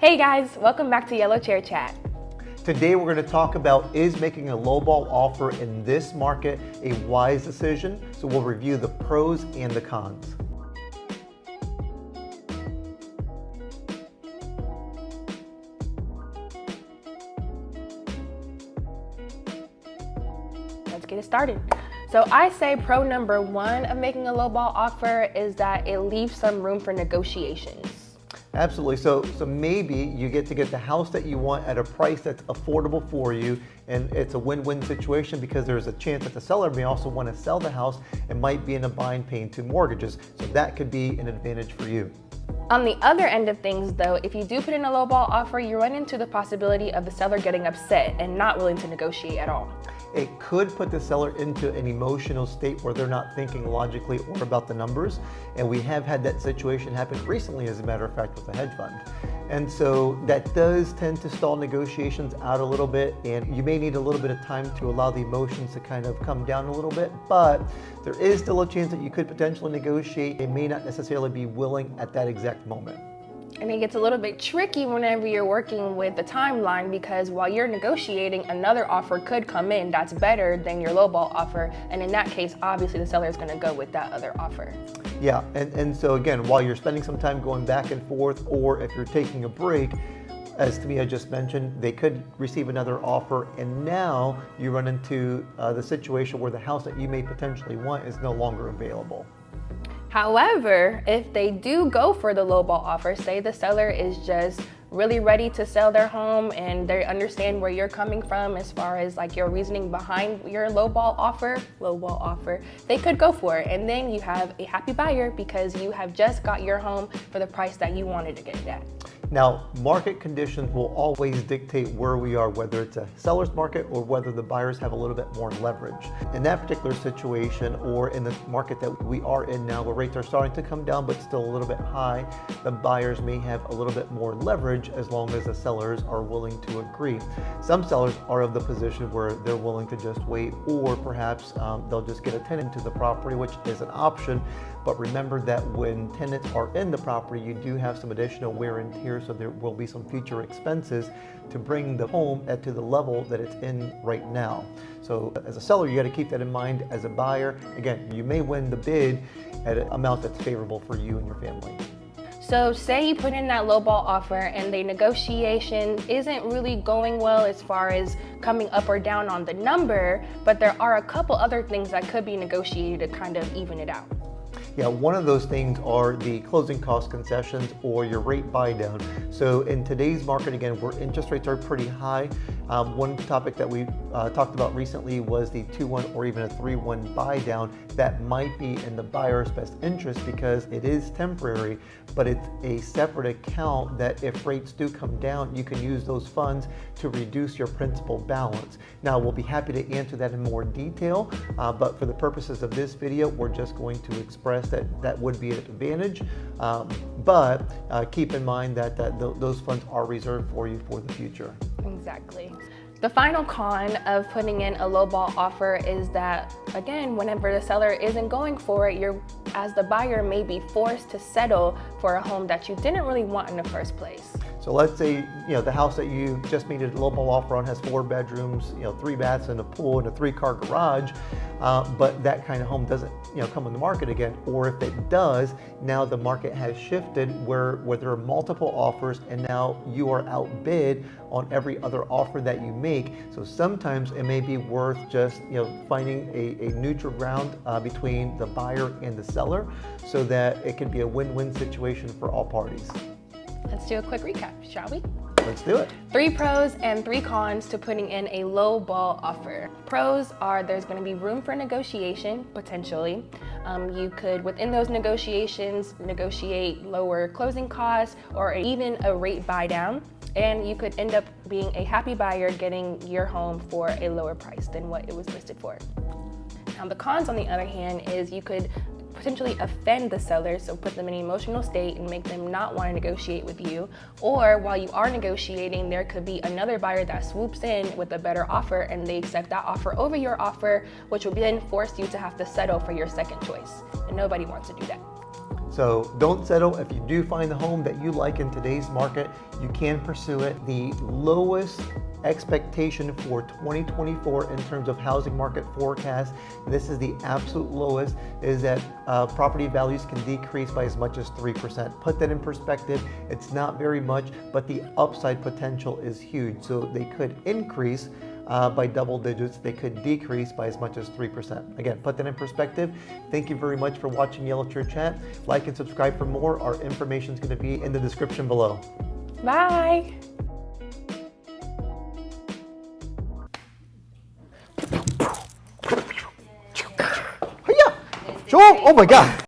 Hey guys, welcome back to Yellow Chair Chat. Today we're going to talk about, is making a lowball offer in this market a wise decision? So we'll review the pros and the cons. Let's get it started. So I say pro number one of making a lowball offer is that it leaves some room for negotiations. Absolutely. So maybe you get the house that you want at a price that's affordable for you, and it's a win-win situation because there's a chance that the seller may also want to sell the house and might be in a bind paying two mortgages. So that could be an advantage for you. On the other end of things though, if you do put in a lowball offer, you run into the possibility of the seller getting upset and not willing to negotiate at all. It could put the seller into an emotional state where they're not thinking logically or about the numbers. And we have had that situation happen recently, as a matter of fact, with a hedge fund. And so that does tend to stall negotiations out a little bit, and you may need a little bit of time to allow the emotions to kind of come down a little bit, but there is still a chance that you could potentially negotiate. They may not necessarily be willing at that exact moment. And it gets a little bit tricky whenever you're working with the timeline, because while you're negotiating, another offer could come in that's better than your lowball offer. And in that case, obviously the seller is going to go with that other offer. Yeah, and so again, while you're spending some time going back and forth, or if you're taking a break, as Timmeya just mentioned, they could receive another offer, and now you run into the situation where the house that you may potentially want is no longer available. However, if they do go for the lowball offer, say the seller is just really ready to sell their home and they understand where you're coming from as far as like your reasoning behind your lowball offer, they could go for it. And then you have a happy buyer because you have just got your home for the price that you wanted to get it at. Now, market conditions will always dictate where we are, whether it's a seller's market or whether the buyers have a little bit more leverage. In that particular situation, or in the market that we are in now, where rates are starting to come down but still a little bit high, the buyers may have a little bit more leverage as long as the sellers are willing to agree. Some sellers are of the position where they're willing to just wait, or perhaps they'll just get a tenant to the property, which is an option. But remember that when tenants are in the property, you do have some additional wear and tear, so there will be some future expenses to bring the home to the level that it's in right now. So as a seller, you got to keep that in mind. As a buyer, again, you may win the bid at an amount that's favorable for you and your family. So say you put in that lowball offer and the negotiation isn't really going well as far as coming up or down on the number, but there are a couple other things that could be negotiated to kind of even it out. Yeah, one of those things are the closing cost concessions or your rate buy down. So in today's market, again, where interest rates are pretty high, one topic that we talked about recently was the 2-1 or even a 3-1 buy down. That might be in the buyer's best interest because it is temporary, but it's a separate account that if rates do come down, you can use those funds to reduce your principal balance. Now, we'll be happy to answer that in more detail, but for the purposes of this video, we're just going to express that would be an advantage, but keep in mind that those funds are reserved for you for the future. Exactly. The final con of putting in a lowball offer is that, again, whenever the seller isn't going for it, you're, as the buyer, may be forced to settle for a home that you didn't really want in the first place. So let's say, the house that you just made a lowball offer on has 4 bedrooms, 3 baths and a pool and a 3-car garage, but that kind of home doesn't, come on the market again. Or if it does, now the market has shifted where there are multiple offers, and now you are outbid on every other offer that you make. So sometimes it may be worth just, finding a neutral ground between the buyer and the seller, so that it can be a win-win situation for all parties. Let's do a quick recap, shall we? Let's do it. 3 pros and 3 cons to putting in a low ball offer. Pros are there's going to be room for negotiation, potentially. You could, within those negotiations, negotiate lower closing costs or even a rate buy down. And you could end up being a happy buyer getting your home for a lower price than what it was listed for. Now, the cons, on the other hand, is you could potentially offend the seller, so put them in an emotional state and make them not want to negotiate with you. Or while you are negotiating, there could be another buyer that swoops in with a better offer and they accept that offer over your offer, which will then force you to have to settle for your second choice. And nobody wants to do that. So don't settle. If you do find the home that you like in today's market, you can pursue it. The lowest expectation for 2024 in terms of housing market forecast, this is the absolute lowest, is that property values can decrease by as much as 3%. Put that in perspective, it's not very much, but the upside potential is huge. So they could increase by double digits, they could decrease by as much as 3%. Again, put that in perspective. Thank you very much for watching Realtor Chat. Like and subscribe for more. Our information is going to be in the description below. Bye. Joel, oh my God.